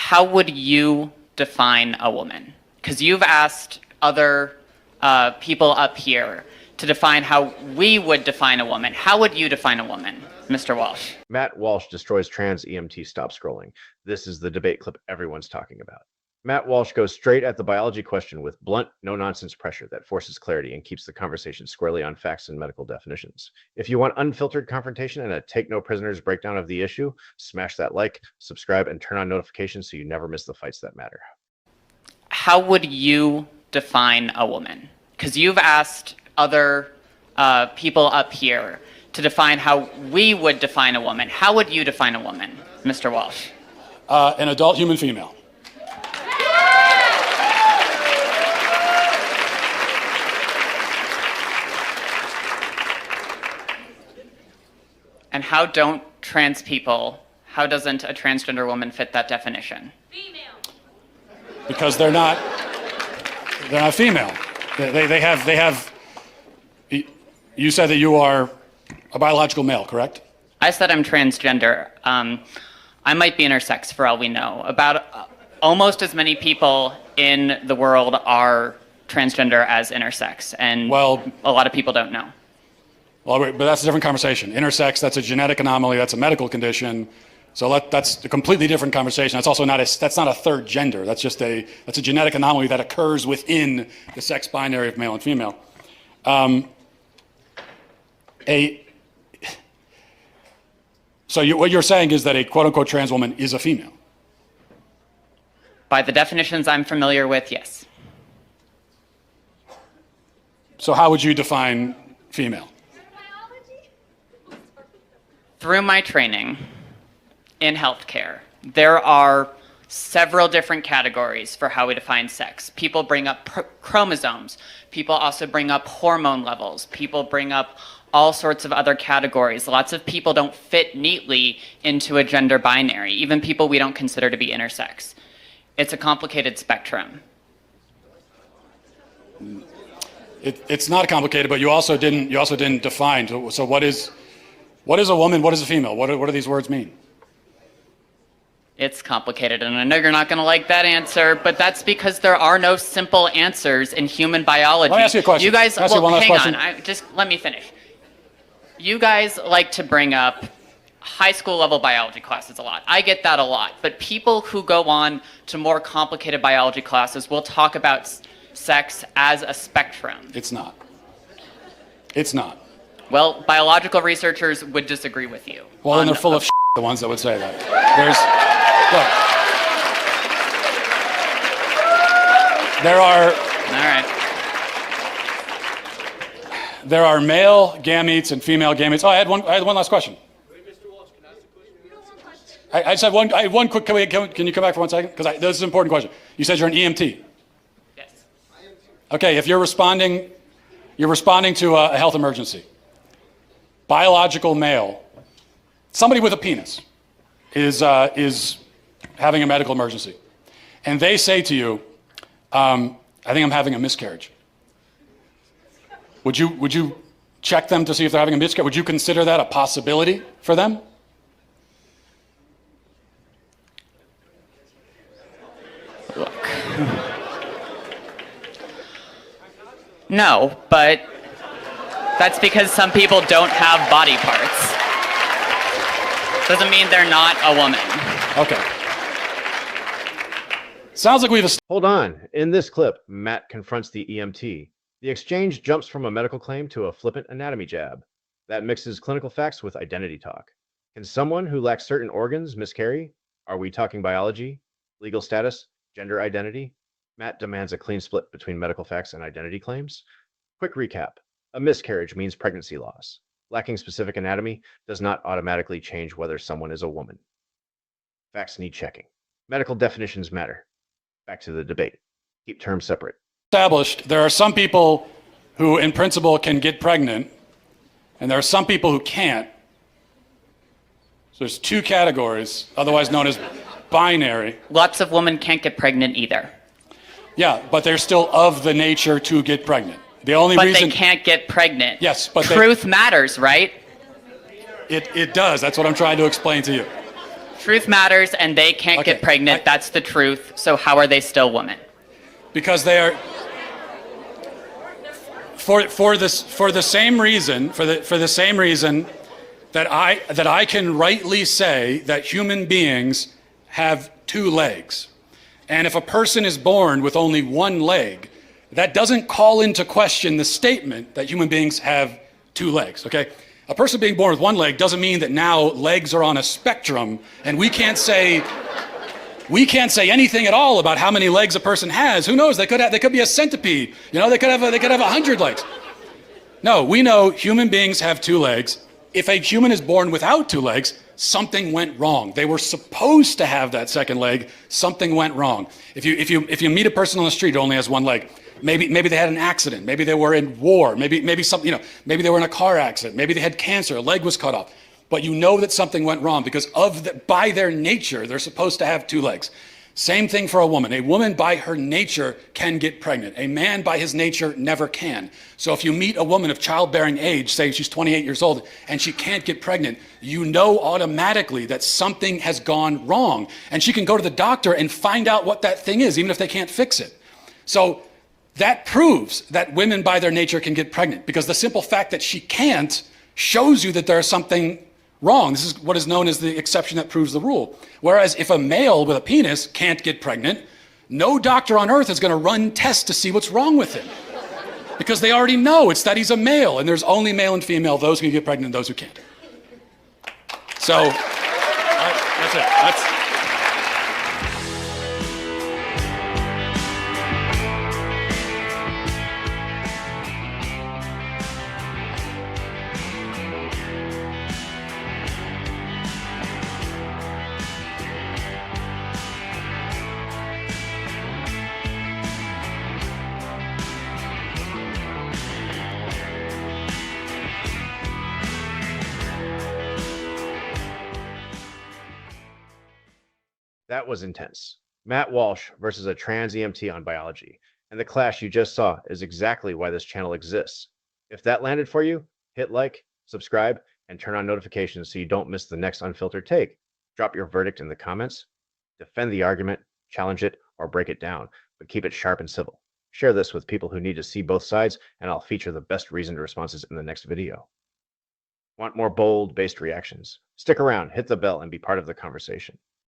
how would you define a woman? Because you've asked other people up here to define how we would define a woman. How would you define a woman, Mr. Walsh? Matt Walsh destroys trans EMT. Stop scrolling. This is the debate clip everyone's talking about. Matt Walsh goes straight at the biology question with blunt, no-nonsense pressure that forces clarity and keeps the conversation squarely on facts and medical definitions. If you want unfiltered confrontation and a take-no-prisoners breakdown of the issue, smash that like, subscribe, and turn on notifications so you never miss the fights that matter. How would you define a woman? Because you've asked other people up here to define how we would define a woman. How would you define a woman, Mr. Walsh? An adult human female. And how don't trans people, how doesn't a transgender woman fit that definition? Female. Because they're not female. They have, you said that you are a biological male, correct? I said I'm transgender. I might be intersex for all we know. About almost as many people in the world are transgender as intersex, and well, a lot of people don't know. Well, but that's a different conversation. Intersex, that's a genetic anomaly, that's a medical condition. So that's a completely different conversation. That's also not a third gender. That's a genetic anomaly that occurs within the sex binary of male and female. What you're saying is that a quote-unquote trans woman is a female? By the definitions I'm familiar with, yes. So how would you define female? Through my training in healthcare, there are several different categories for how we define sex. People bring up chromosomes. People also bring up hormone levels. People bring up all sorts of other categories. Lots of people don't fit neatly into a gender binary, even people we don't consider to be intersex. It's a complicated spectrum. It's not complicated, but you also didn't define. So what is a woman? What is a female? What do these words mean? It's complicated, and I know you're not going to like that answer, but that's because there are no simple answers in human biology. Let me ask you a question. You guys, well, hang on. Just let me finish. You guys like to bring up high school level biology classes a lot. I get that a lot, but people who go on to more complicated biology classes will talk about sex as a spectrum. It's not. It's not. Well, biological researchers would disagree with you. Well, then they're full of shit, the ones that would say that. There are male gametes and female gametes. Oh, I had one last question. Mr. Walsh, can I ask a question? I just had one quick. Can you come back for 1 second? Because this is an important question. You said you're an EMT. Yes. Okay, if you're responding to a health emergency. Biological male, somebody with a penis, is having a medical emergency, and they say to you, "I think I'm having a miscarriage." Would you check them to see if they're having a miscarriage? Would you consider that a possibility for them? Look. No, but that's because some people don't have body parts. Doesn't mean they're not a woman. Okay. Sounds like we've... Hold on. In this clip, Matt confronts the EMT. The exchange jumps from a medical claim to a flippant anatomy jab that mixes clinical facts with identity talk. Can someone who lacks certain organs miscarry? Are we talking biology, legal status, gender identity? Matt demands a clean split between medical facts and identity claims. Quick recap. A miscarriage means pregnancy loss. Lacking specific anatomy does not automatically change whether someone is a woman. Facts need checking. Medical definitions matter. Back to the debate. Keep terms separate. Established, there are some people who, in principle, can get pregnant, and there are some people who can't. So there's two categories, otherwise known as binary. Lots of women can't get pregnant either. Yeah, but they're still of the nature to get pregnant. The only but reason they can't get pregnant. Yes, but truth matters, right? It does. That's what I'm trying to explain to you. Truth matters, and they can't Okay, get pregnant. That's the truth. So how are they still women? Because they are for the same reason that I can rightly say that human beings have two legs. And if a person is born with only one leg, that doesn't call into question the statement that human beings have two legs, okay? A person being born with one leg doesn't mean that now legs are on a spectrum and we can't say anything at all about how many legs a person has. Who knows? They could be a centipede. You know, they could have 100 legs. No, we know human beings have two legs. If a human is born without two legs, something went wrong. They were supposed to have that second leg. Something went wrong. If you meet a person on the street who only has one leg, maybe they had an accident. Maybe they were in war. Maybe something, maybe they were in a car accident. Maybe they had cancer. A leg was cut off. But you know that something went wrong because by their nature, they're supposed to have two legs. Same thing for a woman. A woman by her nature can get pregnant. A man by his nature never can. So if you meet a woman of childbearing age, say she's 28 years old, and she can't get pregnant, you know automatically that something has gone wrong. And she can go to the doctor and find out what that thing is, even if they can't fix it. So that proves that women by their nature can get pregnant because the simple fact that she can't shows you that there's something wrong. This is what is known as the exception that proves the rule. Whereas if a male with a penis can't get pregnant, no doctor on earth is going to run tests to see what's wrong with him. Because they already know it's that he's a male, and there's only male and female, those who can get pregnant and those who can't. So, that's it. That was intense. Matt Walsh versus a trans EMT on biology. And the clash you just saw is exactly why this channel exists. If that landed for you, hit like, subscribe, and turn on notifications so you don't miss the next unfiltered take. Drop your verdict in the comments. Defend the argument, challenge it, or break it down, but keep it sharp and civil. Share this with people who need to see both sides, and I'll feature the best reasoned responses in the next video. Want more bold-based reactions? Stick around, hit the bell, and be part of the conversation.